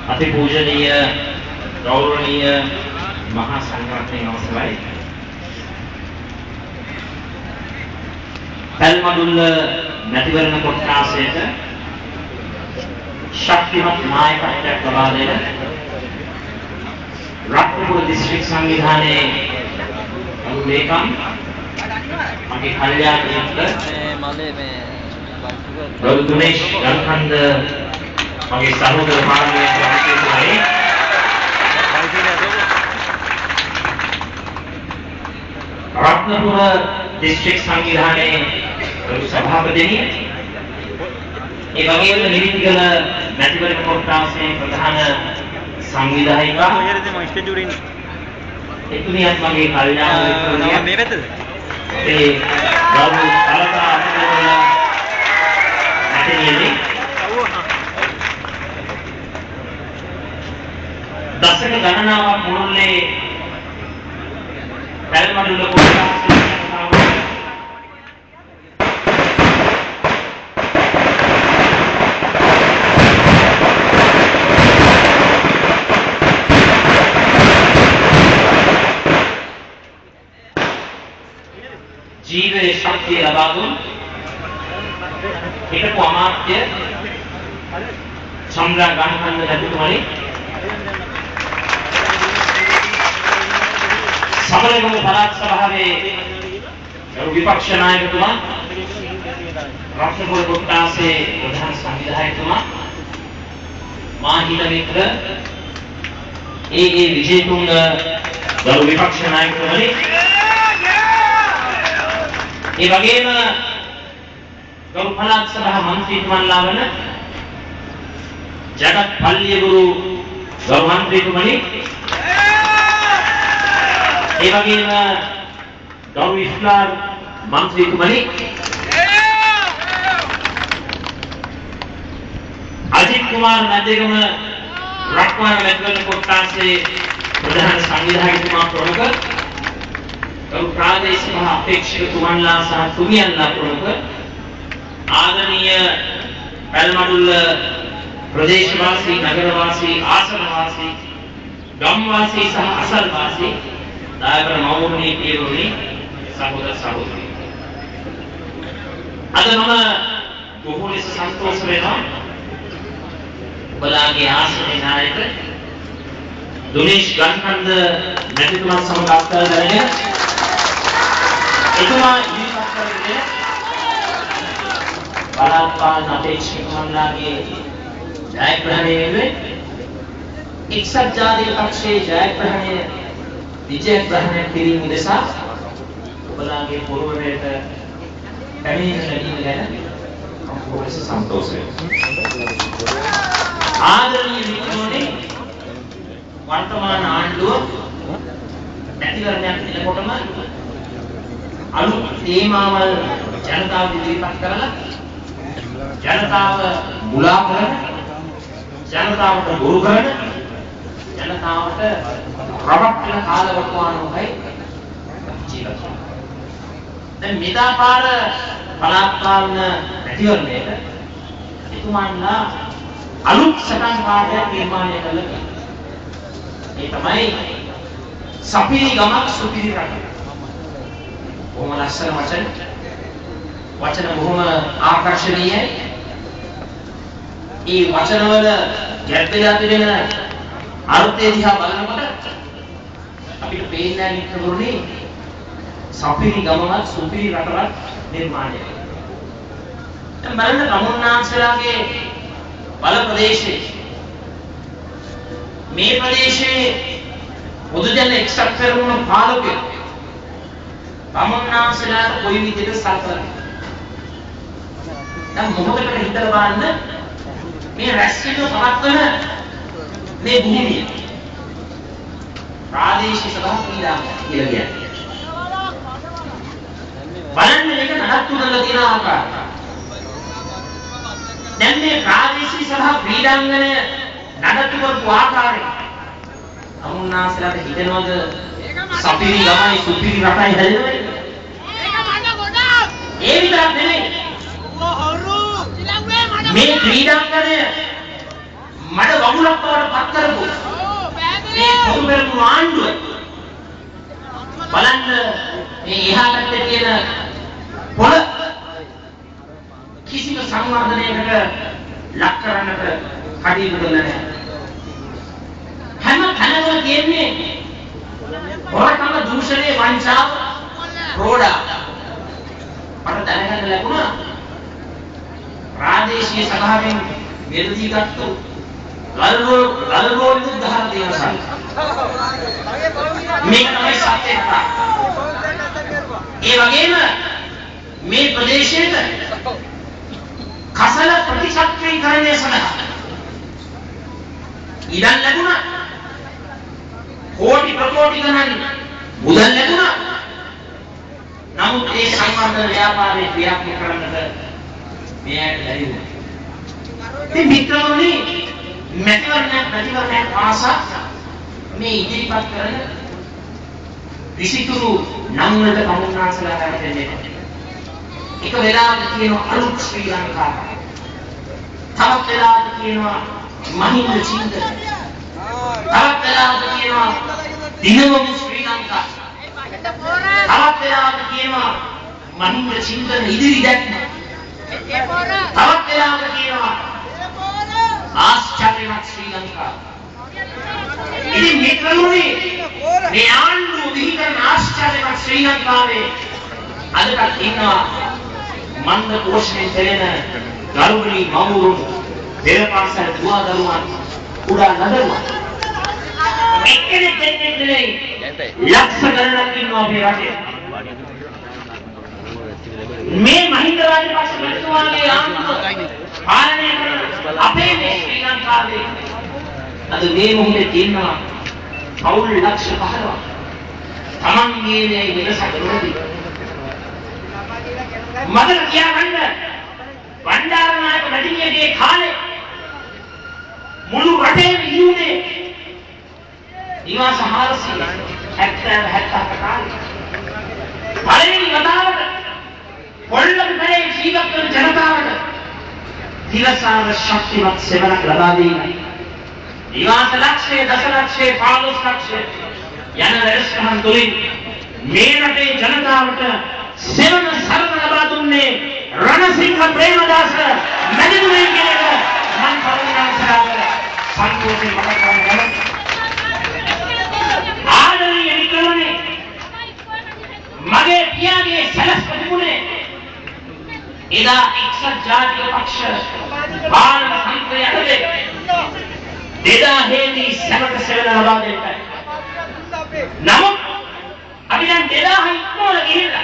අති පූජනීය ගෞරවනීය මහා සංඝරත්නයේ අවසරයි පැල්මඩුල්ල මැතිවරණ කොට්ටාසයට ශක්තිමත් නායකත්වයක් ලබා දෙන රත්නපුර දිස්ත්‍රික් සංවිධානයේ ලේකම් මගේ කල්යාණ මිත්‍ර ගෞතමේෂ් ගල්කන්ද මගේ සහෝදර පාර්ලිමේන්තු මන්ත්‍රීතුමනි රත්නපුර දිස්ත්‍රික් සංවිධානයේ සභාපතිනි ඒ වගේම නිවිතිගල මැතිවරණ කොට්ටාසයේ ප්‍රධාන සංවිධායකා එතුමියත් මගේ කල්යාණ මිත්‍රතුමිය මේ වෙතද ඒ ගෞරව කලකා අතිවල නැතිනේ දශක ගණනාවක් මුළුල්ලේ පැල්මඩුල්ල කොට්ටාසයේ ජීවයේ ශක්තිය ලබා දුන් හිටපු අමාත්‍ය චන්ද්‍රා ගාන්ධන්ද නැතිතුමනි සමරගම පළාත් සභාවේ විපක්ෂ නායකතුමා රත්නපුර කොට්ටාසේ ප්‍රධාන සංවිධායකතුමා මා හිත මිත්‍ර ඒ විජේතුංග ගරු විපක්ෂ නායකතුමනි ඒ වගේම ගරු පළාත් සභා මන්ත්‍රීතුමන්ලා වන ජගත් පල්ලියගුරු ගරු මන්ත්‍රීතුමනි ඒ වගේම ගරු ඉස්ලාම් මන්ත්‍රීතුමනි අජිත් කුමාර් මැදේගම රත්නාර මැතිවරණ කොට්ටාසේ ප්‍රධාන සංවිධායකතුමා ප්‍රමුඛ ගරු ප්‍රාදේශීය අපේක්ෂකතුමන්ලා සහ තුමියන්ලා ප්‍රමුඛ ආදරණීය පැල්මඩුල්ල ප්‍රදේශවාසී නගරවාසී ආසනවාසී ගම්වාසී සහ අසල්වාසී දායක මවුරුනි පියවරුනි සහෝදර සහෝදරී අද මම බොහෝ ලෙස සන්තෝෂ වෙනවා ඔබලාගේ ආශ්‍රය නායක දුනේෂ් ගල්කන්ද නැතිතුමා සමග අත්කර දැනගෙන එතුමා ඉදිරිපත් කරගෙන පළාත් පාලන අපේක්ෂකතුමන්ලාගේ ජයග්‍රහණය වෙනුවෙන් එක්සත් ජාතික පක්ෂයේ ජයග්‍රහණය විජයග්‍රහණය කිරීම උදෙසා ඔබලාගේ පොරවරයට පැමිණෙන ලැබීම ගැන මම බොහෝ සන්තෝෂයි. ආදරණීය මිත්‍රෝනි වර්තමාන ආණ්ඩුව මැතිවරණයක් එනකොටම අලුත් තේමාවල් ජනතාව ඉදිරිපත් කරලා ජනතාව මුලා කරන ජනතාවට බොරු කරන ජනතාවට රවට්ටන කාලවකවානුවයි ජීවත් වෙනවා. දැන් මෙදාපාර පළාත් පාලන මැතිවරණයට එතුමන්ලා අලුත් සටන් කාර්යයක් නිර්මාණය කළා. ඒ තමයි සපිරි ගමක් සුපිරි රට. බොහොම ලස්සන වචන බොහොම ආකර්ෂණීයයි. ඒ වචනවල ගැඹුරට තිබෙන අර්ථය දිහා බලනකොට අපිට පේන්නේ නිකරුනේ සපිරි ගමක් සුපිරි රටක් නිර්මාණය වෙනවා. දැන් බලන්න රමුන්නාන්සලාගේ බල ප්‍රදේශයේ මේ ප්‍රදේශයේ පොදුජන එක්සත් පෙරමුණ පාලකයෝ රමුන්නාන්සලාට කොයි විදිහට සලකනවද? දැන් මොහොතකට හිතලා බලන්න මේ රැස්වීම පවත්වන මේ භූමිය ප්‍රාදේශීය සභා ක්‍රීඩා කියලා කියන්නේ. බලන්න මේක නඩත්තු කරලා තියෙන ආකාරය. දැන් මේ ප්‍රාදේශීය සභා ක්‍රීඩාංගණය නඩත්තු කරපු ආකාරය අමුන්නාසලාට හිතනවද සපිරි ළමයි සුපිරි රටයි හැදෙන්නේ? ඒක මන්න ගොඩක්. ඒ විතරක් නෙමෙයි. මේ ක්‍රීඩාංගණය මඩ වගුල ආණ්ඩුවක් බවට පත් කරපු මේ පොදු පෙරමුණු ආණ්ඩුව බලන්න මේ එහා පැත්තේ තියෙන පොළ කිසිම සංවර්ධනයකට ලක් කරන්නට කටයුතු කරලා නැහැ. හැම තැනම තියෙන්නේ හොරකම, දූෂණය, වංචාව, රෝඩා. මට දැනගන්න ලැබුණා ප්‍රාදේශීය සභාවෙන් මෙලදී ගත්තු ගල්රෝල් උදාහරණ දෙනවා. මේක තමයි සත්‍යය. ඒ වගේම මේ ප්‍රදේශයේ කසල ප්‍රතිශක්තිකරණය සඳහා ඉඩම් ලැබුණා. කෝටි ප්‍රකෝටි ගණන් මුදල් ලැබුණා. නමුත් ඒ සංවර්ධන ව්‍යාපාරයේ ක්‍රියාත්මක කරන්නට මෙයාට බැරි වුණා. ඉතින් මිත්‍රවරුනි, මැතිවරණයක් ආසා මේ ඉදිරිපත් කරන විසිතුරු නම් වලට කමුන්නාන්සලා ගන්න දෙන්නේ. එක වෙලාවක කියනවා අලුත් ශ්‍රී ලංකාව. තවත් වෙලාවක කියනවා මහින්ද චින්තන. තවත් වෙලාවක කියනවා දිනවමු ශ්‍රී ලංකාව. තවත් වෙලාවක කියනවා මහින්ද චින්තන ඉදිරි දැක්ම. තවත් වෙලාවක කියනවා ආශ්චර්යමත් ශ්‍රී ලංකාව. ඉතින් මිත්‍රවරුනි, මේ ආණ්ඩුව විහිදෙන ආශ්චර්යමත් ශ්‍රී ලංකාවේ අදටත් ඉන්නවා මන්ද පෝෂණය කෙරෙන ගරුණී මව්වරුන්, පෙරපාසල් දුවා දරුවන්, කුඩා නගරුවන්. එක්කෙනෙක් දෙන්නෙක් නෙවෙයි, ලක්ෂ ගණනක් ඉන්නවා අපේ රටේ. මේ මහින්ද රාජපක්ෂ මැතිතුමාගේ ආණ්ඩුව පාලනය කරන අපේ මේ ශ්‍රී ලංකාවේ අද මේ මොහොතේ තියෙනවා පවුල් ලක්ෂ 15ක්. තමන්ගේ මේ වෙනසක් නොදී මදර කියාගන්න වණ්ඩාරනායක මැතිණියගේ කාලේ මුළු රටේම ඉන්නේ නිවාස 470 කාලේ. පළවෙනි වතාවට පොළොන්නරුවේ ජීවත් වන ජනතාවට දිවසාර ශක්තිමත් සෙවණක් ලබා දීලා නිවාස ලක්ෂය, දසලක්ෂය, 15 ලක්ෂය යන වැඩසටහන් තුලින් මේ රටේ ජනතාවට සෙවණ සරණ ලබා දුන්නේ රණසිංහ ප්‍රේමදාස මැතිතුමනි කියන එක මම කරුණාකරලා සම්පූර්ණ මතක කරගන්න. ආදරණීය මිත්‍රවරුනි, මගේ පියාගේ සැලැස්ම තිබුණේ එදා එක්සත් ජාතික පක්ෂ පාලන තන්ත්‍රය යටතේ 2000 දී සැමට සෙවණ ලබා දෙන්නයි. නමුත් අපි දැන් 2000 ඉක්මවල ගිහිල්ලා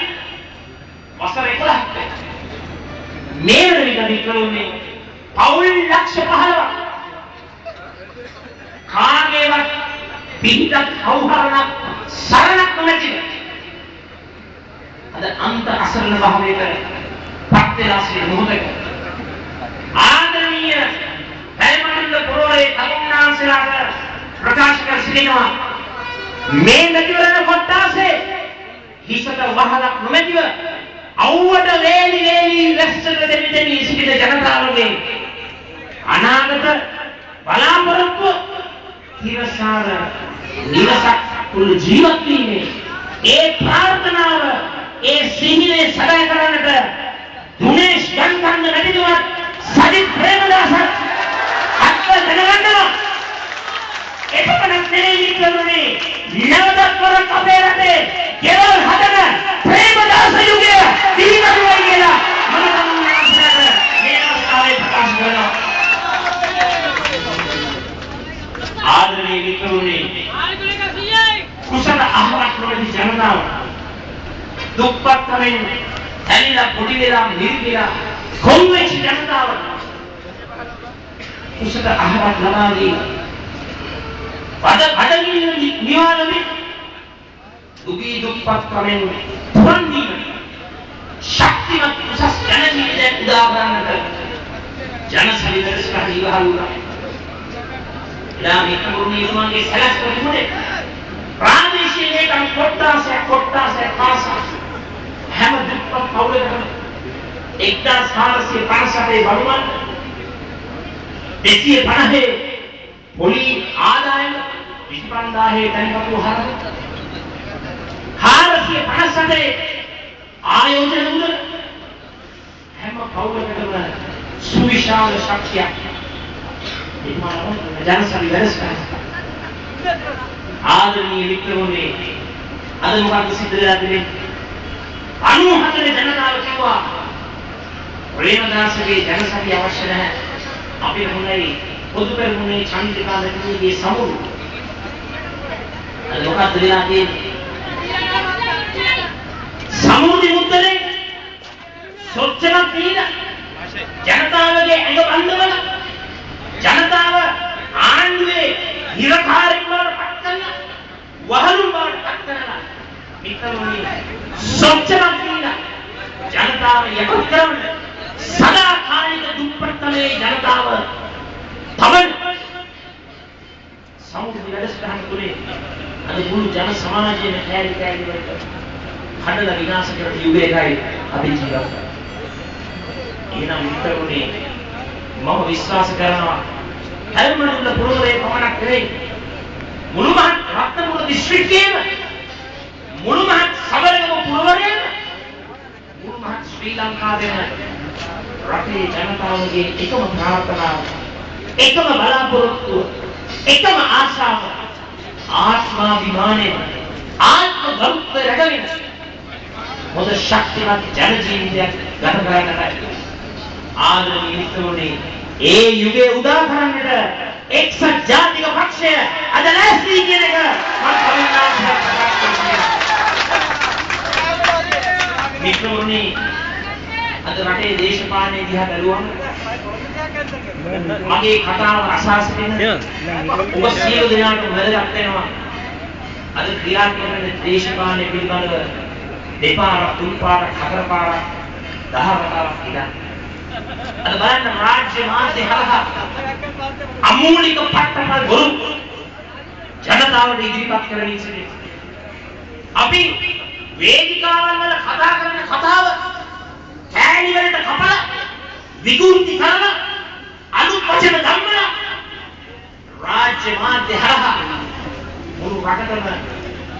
වසර 11ක් මේ වන විට මිත්‍රවරුනි පවුල් ලක්ෂ 15ක් කාගේවත් පිටක් අවහරණක් සරණක් නැතිව අද අන්ත අසරණ භාවයකට පත් වෙලා සිටින මොහොතක ආදරණීය පැයමණ්ඩල පුරවරේ කරුණාන්සලාට ප්‍රකාශ කර සිටිනවා මේ නැතිවරණ කොට්ටාසේ හිසට වහලක් නොමැතිව අවුවට වේලි රැස්සට දෙමින් සිටින ජනතාවගේ අනාගත බලාපොරොත්තු තිරසාර නිවසක් තුල ජීවත් වීමේ ඒ ප්‍රාර්ථනාව, ඒ සිහිනේ සදා කරන්නට දුනේෂ් ගන්කන්ද මැතිතුමත් සජිත් ප්‍රේමදාසත් අත්ව දැනගන්නවා. එපමණක් නෙවෙයි මිත්‍රවරුනි, නැවතත් වරක් අපේ රටේ කෙරල් හදන ප්‍රේමදාස යුගය දිවිනටුවයි කියලා මම කරුණාකරලා මේ අවස්ථාවේ ප්‍රකාශ කරනවා. ආදරණීය මිත්‍රවරුනි, කුසල අහවක් නොවැඩි ජනතාව දුක්පත්කමින් ඇලිලා පොඩි වෙලා නිර්විලා කොම්වෙච්ච ජනතාව කුසල අහවක් ලබා දී බඩගින්න නිවාරණය දුකී දුක්පත්කමින් පුරන් දීම ශක්තිමත් උසස් ජනජීවිතයක් උදා කරන්නට ජනසවිදර්ශක ඉවහලුණා. මිත්‍රවරුනි, මගේ සැලැස්ම තිබුණේ ප්‍රාදේශීය ඒකම් කොට්ටාසයක් පාසා හැම දුක්පත් පවුලකම 1457 බඩුමන් 250 පොලි ආදායම 25000 තනිකපු හරක 458 ආයෝජන මුදල හැම පවුලකටම සුවිශාල ශක්තියක් ජනසවි වැඩ කරනවා. ආදරණීය වික්‍රමනේ අද මොකක්ද සිද්ධ වෙලා තියෙන්නේ? 94 ජනතාව කිව්වා ප්‍රේමදාසගේ ජනසවි අවශ්‍ය නැහැ. අපි මොනයි පොදු පෙරමුණේ චන්ද්‍රිකා රත්නගේ සමුළු. අද මොකක්ද වෙලා තියෙන්නේ? සමුළුදි මුද්දලේ සොච්චමක් දීලා ජනතාවගේ ඇඟ බඳවල ජනතාව ආණ්ඩුවේ හිරකාරෙක් බවට පත් කරලා වහලුන් බවට පත් කරලා මිත්‍රෝනි සොච්චමක් දීලා ජනතාව යටත් කරන සදාකාලික දුප්පත්කමේ ජනතාව තමන් සමුළුදි වැඩසටහන තුනේ අද මුළු ජන සමාජයේම කෑලි කෑලි වලට හඬලා විනාශ කරන යුගයකයි අපි ජීවත් වෙන්නේ. එහෙනම් මිත්‍රෝනේ මම විශ්වාස කරනවා හැල්මඩුල්ල පුරවරේ පමණක් නෙවෙයි මුළු මහත් රත්නපුර දිස්ත්‍රික්කයේම මුළු මහත් සබරගම පුරවරයේම මුළු මහත් ශ්‍රී ලංකාවේම රටේ ජනතාවගේ එකම ප්‍රාර්ථනාව එකම බලාපොරොත්තුව එකම ආශාව ආත්මාභිමානය ආත්ම ගෞරවය රැකගෙන මොද ශක්තිමත් ජන ජීවිතයක් ගත කරන්නට ආදරණීය මිත්‍රෝනේ ඒ යුගයේ උදා කරන්නට එක්සත් ජාතික පක්ෂය අද ලෑස්ති කියන එක මම කවදාවත් මිත්‍රෝනේ අද රටේ දේශපාලනය දිහා බැලුවම මගේ කතාව අසා සිටින ඔබ සියලු දෙනාට වැදගත් වෙනවා. අද ක්‍රියාත්මක වෙන දේශපාලනය පිළිබඳව දෙපාරක් තුන් පාරක් හතර පාරක් 10 වතාවක් ඉඳන් අද බලන්න රාජ්‍ය මාධ්‍ය හරහා අමූලික පට්ටපල් බොරු ජනතාවට ඉදිරිපත් කරමින් සිටිනවා. අපි වේදිකාවන් වල කතා කරන කතාව කෑලි වලට කපලා විකෘති කරන අලුත් වචන ධම්මලා රාජ්‍ය මාධ්‍ය හරහා මුළු රටටම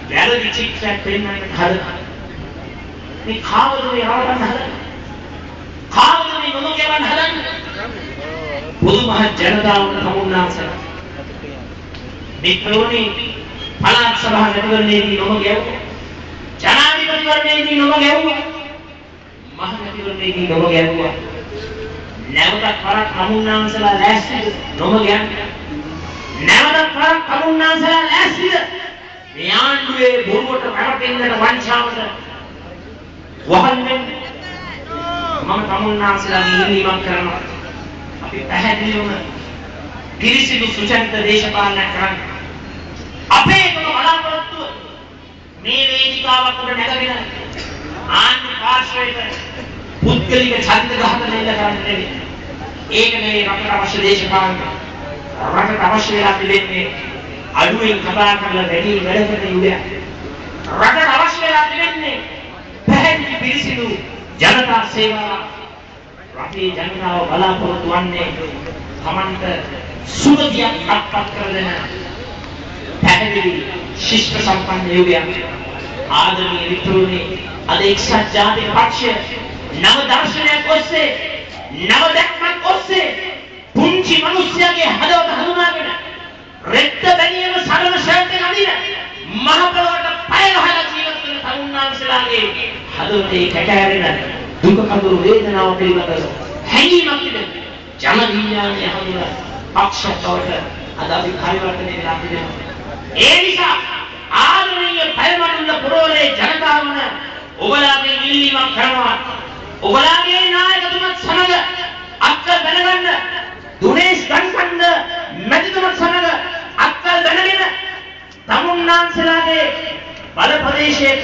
වැරදි චිත්‍රයක් පෙන්වන්නට හදනවා. මේ කාවද මේ රවටන්න හදන්නේ? කාවද මේ මොන කියවන්න හදන්නේ? පොදු මහ ජනතාවට සමුන්නාසලා මිත්‍රෝනි පළාත් සභා නැතිවරණයේදී නොම ගැවුවා. ජනාධිපතිවරණයේදී නොම ගැවුවා. මහ නැතිවරණයේදී නොම ගැවුවා. නැවතත් වරක් සමුන්නාසලා ලෑස්තිද නොම ගැවුවා. නැවතත් වරක් සමුන්නාසලා ලෑස්තිද මේ ආණ්ඩුවේ බොරුවට රැවටෙන්නට වංචාවට වහන්නේ මම තමුන්නාන්සලා නිලීමක් කරනවා. අපි පැහැදිලිවම පිරිසිදු සුචරිත දේශපාලනයක් කරන්න. අපේ එකම බලාපොරොත්තුව මේ වේදිකාවක් උඩ නැගගෙන ආණ්ඩු පාර්ශ්වයට පුද්ගලික ඡන්ද ගහන දෙන්න කරන්න නෙවෙයි. ඒක නෙවෙයි රටට අවශ්‍ය දේශපාලනය. රටට අවශ්‍ය වෙලා තිබෙන්නේ අඩුවෙන් කතා කරලා වැඩි වැඩ කරන යුගයක්. රටට අවශ්‍ය වෙලා තිබෙන්නේ පැහැදිලි පිරිසිදු ජනතා සේවාව. රටේ ජනතාව බලාපොරොත්තු වන්නේ තමන්ට සුගතියක් අත්පත් කර දෙන පැහැදිලි ශිෂ්ට සම්පන්න යුගයක්. ආදරණීය මිත්‍රෝනි අද එක්සත් ජාතික පක්ෂය නව දර්ශනයක් ඔස්සේ නව දැක්මක් ඔස්සේ පුංචි මිනිස්යාගේ හදවත හඳුනාගෙන රෙද්ද බැනියම සරල ෂර්ට් එක අඳින මහ පොළොවට පය වහලා ජීවත් වෙන තරුණාංශලාගේ හදවතේ කැකෑරෙන දුක කඳුරු වේදනාව පිළිබඳව හැඟීමක් තිබෙන ජන විඥානය හඳුනා පක්ෂවලට අද අපි පරිවර්තනය වෙලා තිබෙනවා. ඒ නිසා ආදරණීය පයමඩුල්ල පුරවරේ ජනතාවන ඔබලාගේ ඉල්ලීමක් කරනවා. ඔබලාගේ නායකතුමත් සමග අත්කල් දැනගන්න දුනේෂ් ගන්කන්ද මැතිතුමත් සමග අත්කල් දැනගෙන තමුන්නාන්සලාගේ බල ප්‍රදේශයේ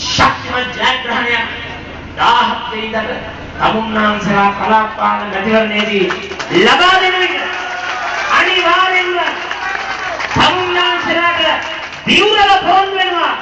ශක්තිමත් ජයග්‍රහණයක් 17 වෙනිදාට තමුන්නාන්සලා කලාප පාලන මැතිවරණයේදී ලබා දෙන විට අනිවාර්යෙන්ම තමුන්නාන්සලාට දියුණුව පොරොන්දු වෙනවා.